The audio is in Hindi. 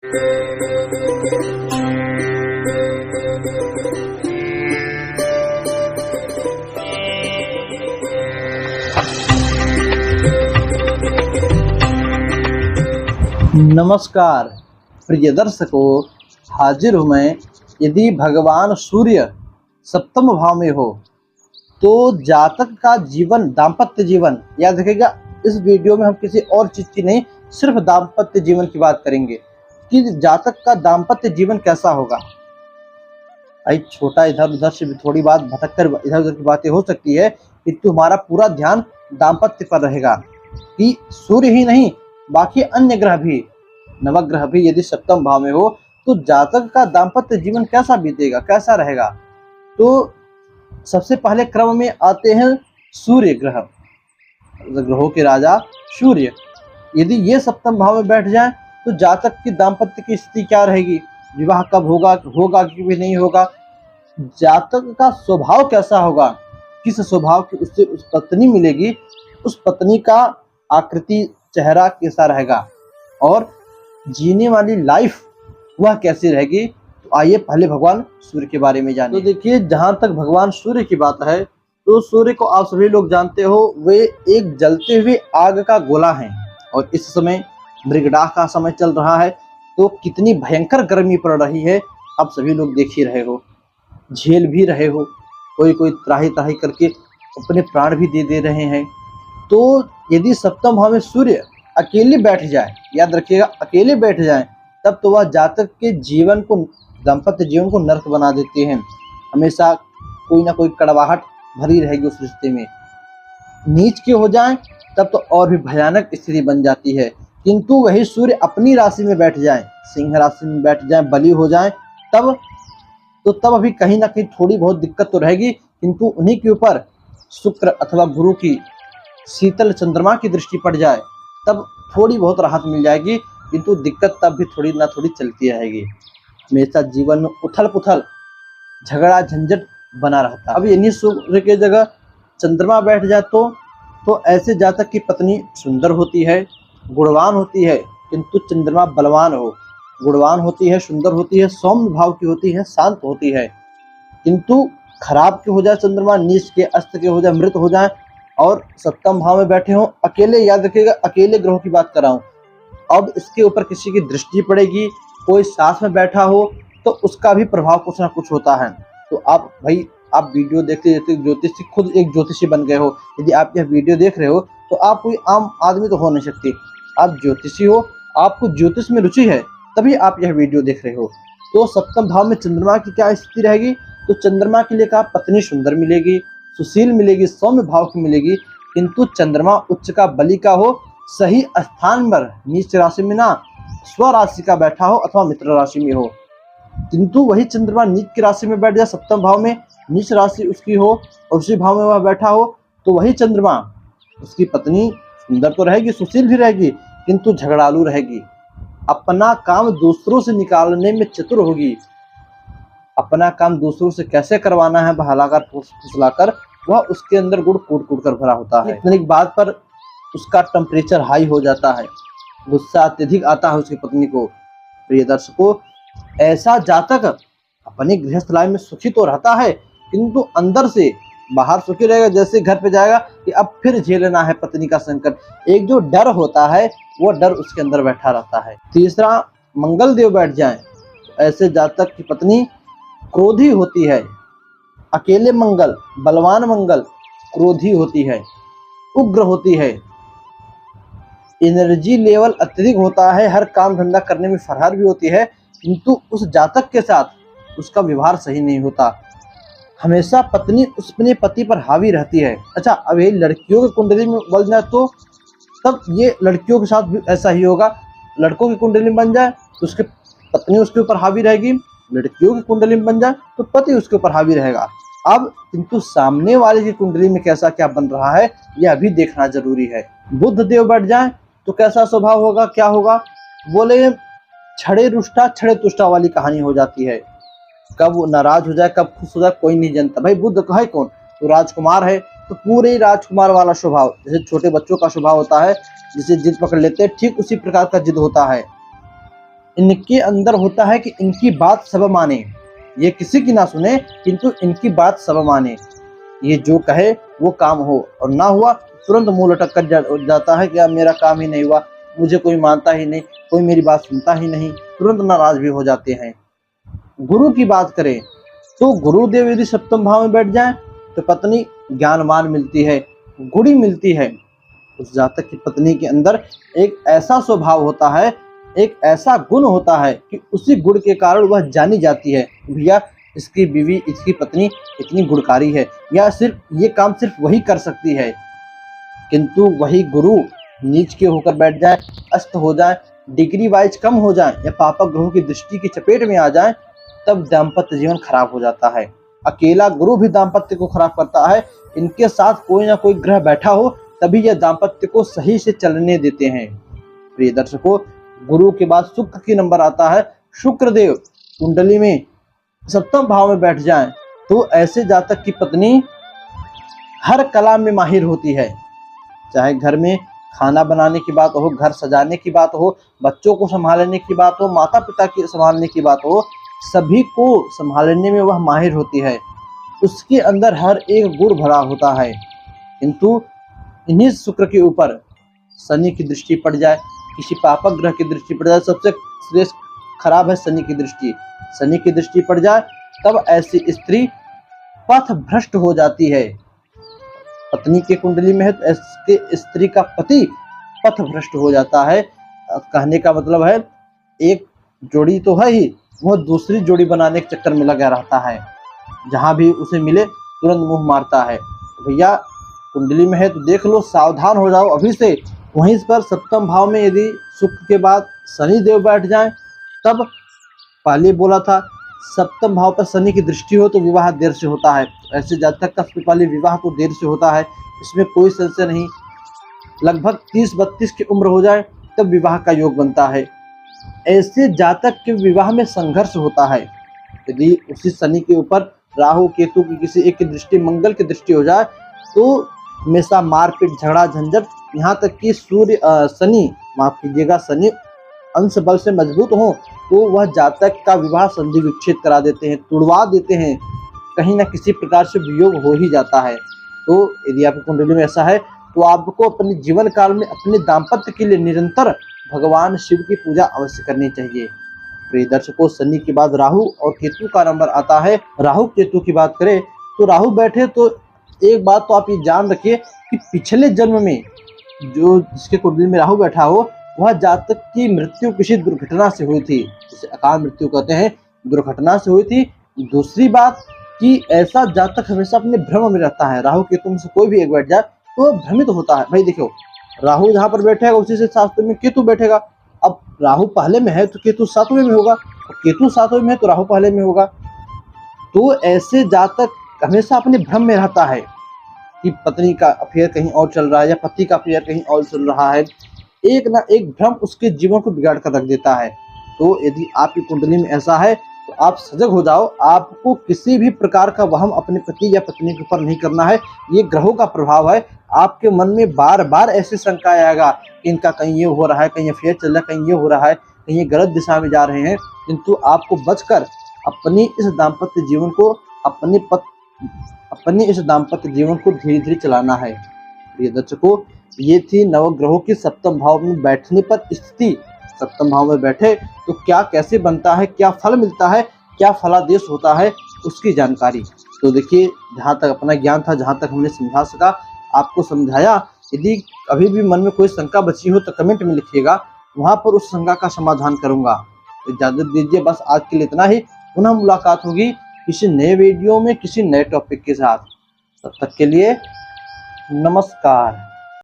नमस्कार प्रिय दर्शकों, हाजिर हूँ मैं। यदि भगवान सूर्य सप्तम भाव में हो तो जातक का जीवन, दाम्पत्य जीवन, याद रखिएगा इस वीडियो में हम किसी और चीज़ की नहीं, सिर्फ दाम्पत्य जीवन की बात करेंगे कि जातक का दाम्पत्य जीवन कैसा होगा। भाई छोटा इधर उधर से भी थोड़ी बात भटक कर इधर उधर की बातें हो सकती है, किंतु हमारा पूरा ध्यान दाम्पत्य पर रहेगा कि सूर्य ही नहीं बाकी अन्य ग्रह भी, नवग्रह भी यदि सप्तम भाव में हो तो जातक का दाम्पत्य जीवन कैसा बीतेगा, कैसा रहेगा। तो सबसे पहले क्रम में आते हैं सूर्य ग्रह, ग्रहों के राजा सूर्य। यदि ये सप्तम भाव में बैठ जाए तो जातक की दाम्पत्य की स्थिति क्या रहेगी, विवाह कब होगा, होगा कि भी नहीं होगा, जातक का स्वभाव कैसा होगा, किस स्वभाव की उससे उस पत्नी मिलेगी, उस पत्नी का आकृति चेहरा कैसा रहेगा और जीने वाली लाइफ वह कैसी रहेगी। तो आइए पहले भगवान सूर्य के बारे में जानिए। तो देखिए, जहाँ तक भगवान सूर्य की बात है तो सूर्य को आप सभी लोग जानते हो, वे एक जलते हुए आग का गोला हैं और इस समय मृगडाह का समय चल रहा है तो कितनी भयंकर गर्मी पड़ रही है आप सभी लोग देख ही रहे हो, झेल भी रहे हो, कोई कोई त्राही त्राही करके अपने प्राण भी दे रहे हैं। तो यदि सप्तम भाव में सूर्य अकेले बैठ जाए, याद रखिएगा अकेले बैठ जाए, तब तो वह जातक के जीवन को, दाम्पत्य जीवन को नर्क बना देते हैं। हमेशा कोई ना कोई कड़वाहट भरी रहेगी उस रिश्ते में। नीच के हो जाए तब तो और भी भयानक स्थिति बन जाती है। किंतु वही सूर्य अपनी राशि में बैठ जाए, सिंह राशि में बैठ जाए, बली हो जाए, तब अभी कहीं ना कहीं थोड़ी बहुत दिक्कत तो रहेगी, किंतु उन्हीं के ऊपर शुक्र अथवा गुरु की शीतल चंद्रमा की दृष्टि पड़ जाए तब थोड़ी बहुत राहत मिल जाएगी, किंतु दिक्कत तब भी थोड़ी ना थोड़ी चलती रहेगी। हमेशा जीवन में उथल पुथल, झगड़ा झंझट बना रहता है। अब इन्हीं सूर्य के जगह चंद्रमा बैठ जाए तो ऐसे जातक की पत्नी सुंदर होती है, गुणवान होती है, किंतु चंद्रमा बलवान हो, गुणवान होती है, सुंदर होती है, सौम्य भाव की होती है, शांत होती है, किंतु खराब के हो जाए चंद्रमा, नीच के, अस्त के हो जाए, मृत हो जाए और सप्तम भाव में बैठे हो अकेले, याद रखिएगा अकेले ग्रहों की बात कर रहा हूँ। अब इसके ऊपर किसी की दृष्टि पड़ेगी, कोई साथ में बैठा हो तो उसका भी प्रभाव कुछ ना कुछ होता है। तो आप भाई, आप वीडियो देखते देखते ज्योतिषी, खुद एक ज्योतिषी बन गए हो। यदि आप यह वीडियो देख रहे हो तो आप कोई आम आदमी तो हो नहीं सकते, आप ज्योतिषी हो, आपको ज्योतिष में रुचि है, तभी आप यह वीडियो देख रहे हो। तो सप्तम भाव में चंद्रमा की क्या स्थिति रहेगी, तो चंद्रमा के लिए कहा पत्नी सुंदर मिलेगी, सुशील मिलेगी, सौम्य भाव की मिलेगी, किंतु चंद्रमा उच्च का, बलि का हो, सही स्थान पर, नीच राशि में ना, स्व राशि का बैठा हो अथवा मित्र राशि में हो। किंतु वही चंद्रमा नीच की राशि में बैठ जाए, सप्तम भाव में नीच राशि उसकी हो और उसी भाव में वह बैठा हो, तो वही चंद्रमा, उसकी पत्नी सुंदर तो रहेगी, सुशील भी रहेगी, किंतु झगड़ालू रहेगी, अपना काम दूसरों से निकालने में चतुर होगी, अपना काम दूसरों से कैसे करवाना है बहलाकर फुसलाकर, वह उसके अंदर गुड़ कूट कूट कर भरा होता है। इतनी बात पर उसका टेम्परेचर हाई हो जाता है, गुस्सा अत्यधिक आता है उसकी पत्नी को। प्रिय दर्शकों, ऐसा जातक अपनी गृहस्थ लाइफ में सुखी तो रहता है, किंतु अंदर से बाहर सुखी रहेगा। जैसे घर पे जाएगा कि अब फिर झेलना है पत्नी का संकट, एक जो डर होता है वो डर उसके अंदर बैठा रहता है। तीसरा, मंगल देव बैठ जाए, ऐसे जातक की पत्नी क्रोधी होती है, अकेले मंगल, बलवान मंगल क्रोधी होती है, उग्र होती है, एनर्जी लेवल अत्यधिक होता है, हर काम धंधा करने में फरहार भी होती है, किंतु उस जातक के साथ उसका व्यवहार सही नहीं होता, हमेशा पत्नी अपने पति पर हावी रहती है। अच्छा, अब ये लड़कियों की कुंडली में बन जाए तो तब ये लड़कियों के साथ भी ऐसा ही होगा, लड़कों की कुंडली में बन जाए तो उसके पत्नी उसके ऊपर हावी रहेगी, लड़कियों की कुंडली में बन जाए तो पति उसके ऊपर हावी रहेगा। अब किंतु सामने वाले की कुंडली में कैसा क्या बन रहा है यह भी देखना जरूरी है। बुध देव बैठ जाए तो कैसा स्वभाव होगा, क्या होगा, बोले छड़े रुष्टा छड़े तुष्टा वाली कहानी हो जाती है, कब वो नाराज हो जाए कब खुश हो जाए कोई नहीं जानता। भाई बुध है कौन, तो राजकुमार है, तो पूरे राजकुमार वाला स्वभाव, जैसे छोटे बच्चों का स्वभाव होता है, जिसे जिद पकड़ लेते हैं ठीक उसी प्रकार का जिद होता है। इनके अंदर होता है कि इनकी बात सब माने, ये किसी की ना सुने किंतु इनकी बात सब माने, ये जो कहे वो काम हो, और ना हुआ तुरंत मुंह लटक कर जाता है कि अब मेरा काम ही नहीं हुआ, मुझे कोई मानता ही नहीं, कोई मेरी बात सुनता ही नहीं, तुरंत नाराज भी हो जाते हैं। गुरु की बात करें तो गुरुदेव यदि सप्तम भाव में बैठ जाए तो पत्नी ज्ञानवान मिलती है, गुणी मिलती है। उस जातक की पत्नी के अंदर एक ऐसा स्वभाव होता है, एक ऐसा गुण होता है कि उसी गुण के कारण वह जानी जाती है, भैया इसकी बीवी, इसकी पत्नी इतनी गुणकारी है, या सिर्फ ये काम सिर्फ वही कर सकती है। किंतु वही गुरु नीच के होकर बैठ जाए, अस्त हो जाए, डिग्री वाइज कम हो जाए, या पापक ग्रहों की दृष्टि की चपेट में आ जाए, तब दाम्पत्य जीवन खराब हो जाता है। अकेला गुरु भी दाम्पत्य को खराब करता है, इनके साथ कोई ना कोई ग्रह बैठा हो तभी यह दाम्पत्य को सही से चलने देते हैं। प्रिय दर्शकों, गुरु के बाद शुक्र की नंबर आता है। शुक्रदेव कुंडली में सप्तम भाव में बैठ जाएं तो ऐसे जातक की पत्नी हर कला में माहिर होती है, चाहे घर में खाना बनाने की बात हो, घर सजाने की बात हो, बच्चों को संभालने की बात हो, माता पिता की संभालने की बात हो, सभी को संभालने में वह माहिर होती है। उसके अंदर हर एक गुण भरा होता है। किंतु इन्हीं शुक्र के ऊपर शनि की दृष्टि पड़ जाए, किसी पापक ग्रह की दृष्टि पड़ जाए, सबसे श्रेष्ठ खराब है शनि की दृष्टि, शनि की दृष्टि पड़ जाए तब ऐसी स्त्री पथ भ्रष्ट हो जाती है। पत्नी के कुंडली में है तो इसके स्त्री का पति पथ भ्रष्ट हो जाता है। कहने का मतलब है एक जोड़ी तो है ही, वह दूसरी जोड़ी बनाने के चक्कर में लगा रहता है, जहां भी उसे मिले तुरंत मुंह मारता है। भैया कुंडली में है तो देख लो, सावधान हो जाओ अभी से। वहीं पर सप्तम भाव में यदि शुक्र के बाद शनि देव बैठ जाएं, तब पहले बोला था सप्तम भाव पर शनि की दृष्टि हो तो विवाह देर से होता है। ऐसे जातक का सबसे पहले विवाह तो देर से होता है, इसमें कोई संशय नहीं। लगभग 30-32 की उम्र हो जाए तब विवाह का योग बनता है। ऐसे जातक के विवाह में संघर्ष होता है। यदि उसी शनि के ऊपर राहु केतु की किसी एक की दृष्टि, मंगल की दृष्टि हो जाए तो हमेशा मारपीट, झगड़ा, झंझट, यहाँ तक कि शनि, माफ कीजिएगा, शनि अंश बल से मजबूत हो तो वह जातक का विवाह संधि विच्छेद करा देते हैं, तुड़वा देते हैं, कहीं ना किसी प्रकार से वियोग हो ही जाता है। तो यदि आपकी कुंडली में ऐसा है तो आपको अपने जीवन काल में अपने दाम्पत्य के लिए निरंतर भगवान शिव की पूजा अवश्य करनी चाहिए। प्रिय दर्शकों, शनि के बाद राहु और केतु का नंबर आता है। राहु केतु की बात करें तो राहु बैठे तो एक बात तो आप ये जान रखिए कि पिछले जन्म में जो जिसके कुंडली में राहु बैठा हो वह जातक की मृत्यु किसी दुर्घटना से हुई थी, जिसे अकाल मृत्यु कहते हैं, दुर्घटना से हुई थी। दूसरी बात कि ऐसा जातक हमेशा अपने भ्रम में रहता है। राहु केतु में से कोई भी एक बैठ जाए तो भ्रमित होता है। भाई देखो, राहु जहाँ पर बैठेगा उसी से शास्त्र में केतु बैठेगा। अब राहु पहले में है तो केतु सातवें में होगा, और केतु सातवें में है तो राहु पहले में होगा। तो ऐसे जातक हमेशा अपने भ्रम में रहता है कि पत्नी का अफेयर कहीं और चल रहा है या पति का अफेयर कहीं और चल रहा है। एक ना एक भ्रम उसके जीवन को बिगाड़ कर रख देता है। तो यदि आपकी कुंडली में ऐसा है तो आप सजग हो जाओ। आपको किसी भी प्रकार का वहम अपने पति या पत्नी के ऊपर नहीं करना है। ये ग्रहों का प्रभाव है। आपके मन में बार बार ऐसी शंका आएगा कि इनका कहीं ये हो रहा है, कहीं अफेयर चल रहा है, कहीं ये हो रहा है, कहीं ये गलत दिशा में जा रहे हैं। किंतु आपको बचकर अपनी इस दाम्पत्य जीवन को अपनी इस दाम्पत्य जीवन को धीरे धीरे चलाना है। प्रिय दर्शकों, ये थी नवग्रहों की सप्तम भाव में बैठने पर स्थिति। सप्तम भाव में बैठे तो क्या कैसे बनता है, क्या फल मिलता है, क्या फलादेश होता है, उसकी जानकारी। तो देखिए, जहाँ तक अपना ज्ञान था, जहाँ तक हमने समझा सका आपको समझाया। यदि अभी भी मन में कोई शंका बची हो तो कमेंट में लिखिएगा, वहाँ पर उस शंका का समाधान करूँगा। इजाज़त दीजिए, बस आज के लिए इतना ही। पुनः मुलाकात होगी किसी नए वीडियो में, किसी नए टॉपिक के साथ। तब तक के लिए नमस्कार।